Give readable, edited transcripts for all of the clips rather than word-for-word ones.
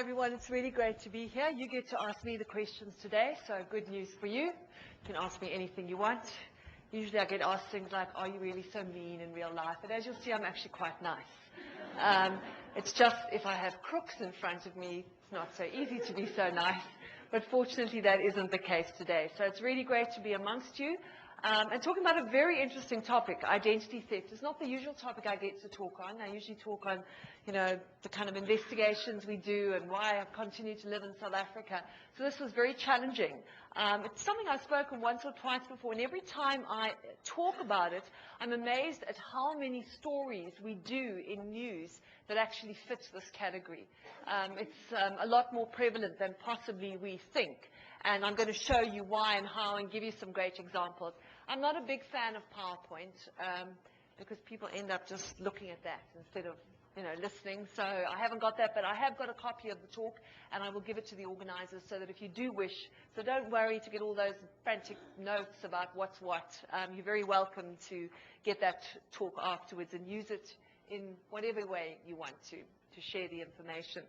everyone, it's really great to be here. You get to ask me the questions today, so good news for you. You can ask me anything you want. Usually I get asked things like, are you really so mean in real life? But as you'll see, I'm actually quite nice. It's just if I have crooks in front of me, it's not so easy to be so nice. But fortunately, that isn't the case today. So it's really great to be amongst you. And talking about a very interesting topic, identity theft. It's not the usual topic I get to talk on. I usually talk on, the kind of investigations we do and why I continue to live in South Africa. So this was very challenging. It's something I've spoken once or twice before, and every time I talk about it, I'm amazed at how many stories we do in news that actually fits this category. It's a lot more prevalent than possibly we think. And I'm going to show you why and how and give you some great examples. I'm not a big fan of PowerPoint because people end up just looking at that instead of listening. So I haven't got that, but I have got a copy of the talk, and I will give it to the organizers so that if you do wish, so don't worry to get all those frantic notes about what's what. You're very welcome to get that talk afterwards and use it in whatever way you want to share the information.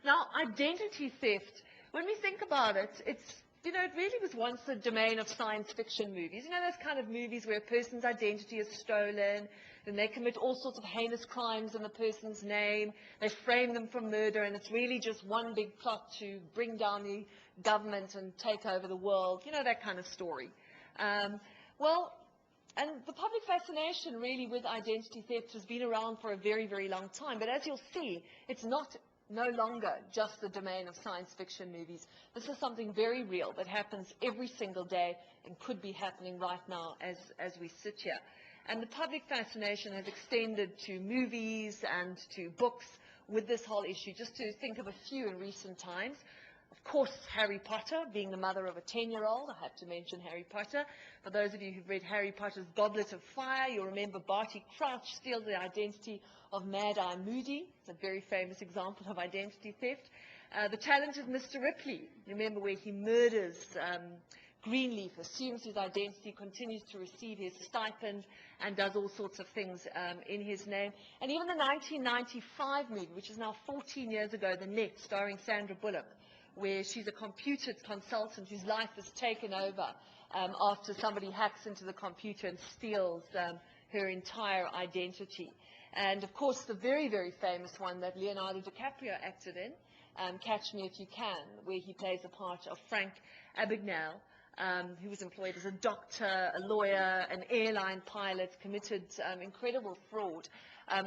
Now, identity theft, when we think about it, it really was once the domain of science fiction movies. Those kind of movies where a person's identity is stolen, and they commit all sorts of heinous crimes in the person's name. They frame them for murder, and it's really just one big plot to bring down the government and take over the world. That kind of story. And the public fascination really with identity theft has been around for a very, very long time. But as you'll see, it's no longer just the domain of science fiction movies. This is something very real that happens every single day and could be happening right now as we sit here. And the public fascination has extended to movies and to books with this whole issue. Just to think of a few in recent times. Of course, Harry Potter, being the mother of a 10-year-old, I have to mention Harry Potter. For those of you who've read Harry Potter's Goblet of Fire, you'll remember Barty Crouch steals the identity of Mad-Eye Moody. It's a very famous example of identity theft. The Talented Mr. Ripley, remember where he murders Greenleaf, assumes his identity, continues to receive his stipend, and does all sorts of things in his name. And even the 1995 movie, which is now 14 years ago, The Net, starring Sandra Bullock, where she's a computer consultant whose life is taken over after somebody hacks into the computer and steals her entire identity. And, of course, the very, very famous one that Leonardo DiCaprio acted in, Catch Me If You Can, where he plays the part of Frank Abagnale, who was employed as a doctor, a lawyer, an airline pilot, committed incredible fraud,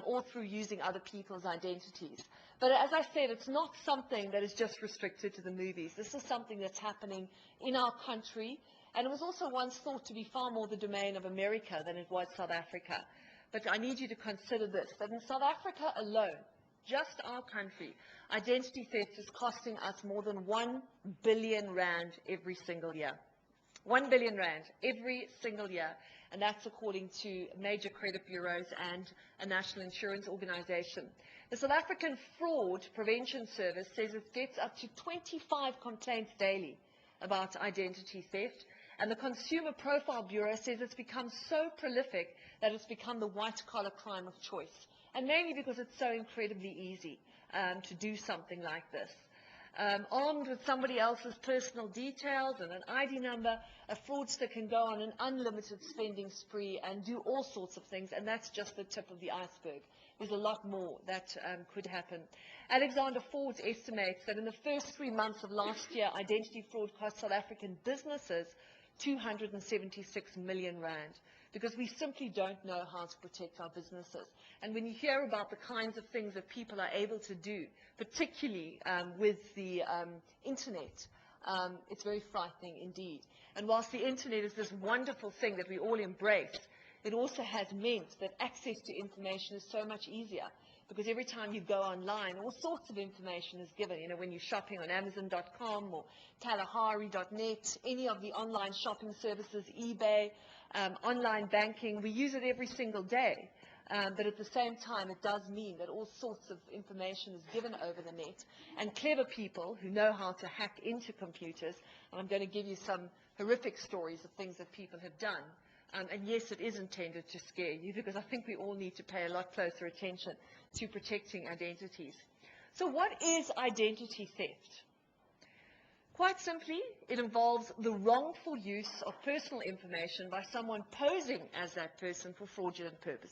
all through using other people's identities. But as I said, it's not something that is just restricted to the movies. This is something that's happening in our country, and it was also once thought to be far more the domain of America than it was South Africa. But I need you to consider this, that in South Africa alone, just our country, identity theft is costing us more than 1 billion rand every single year. 1 billion rand every single year, and that's according to major credit bureaus and a national insurance organization. The South African Fraud Prevention Service says it gets up to 25 complaints daily about identity theft, and the Consumer Profile Bureau says it's become so prolific that it's become the white-collar crime of choice, and mainly because it's so incredibly easy to do something like this. Armed with somebody else's personal details and an ID number, a fraudster can go on an unlimited spending spree and do all sorts of things, and that's just the tip of the iceberg. There's a lot more that could happen. Alexander Forbes estimates that in the first 3 months of last year, identity fraud cost South African businesses 276 million rand, because we simply don't know how to protect our businesses. And when you hear about the kinds of things that people are able to do, particularly with the internet, it's very frightening indeed. And whilst the internet is this wonderful thing that we all embrace, it also has meant that access to information is so much easier, because every time you go online, all sorts of information is given. When you're shopping on Amazon.com or Kalahari.net, any of the online shopping services, eBay, online banking, we use it every single day. But at the same time, it does mean that all sorts of information is given over the net, and clever people who know how to hack into computers, and I'm going to give you some horrific stories of things that people have done. And yes, it is intended to scare you, because I think we all need to pay a lot closer attention to protecting identities. So what is identity theft? Quite simply, it involves the wrongful use of personal information by someone posing as that person for fraudulent purposes.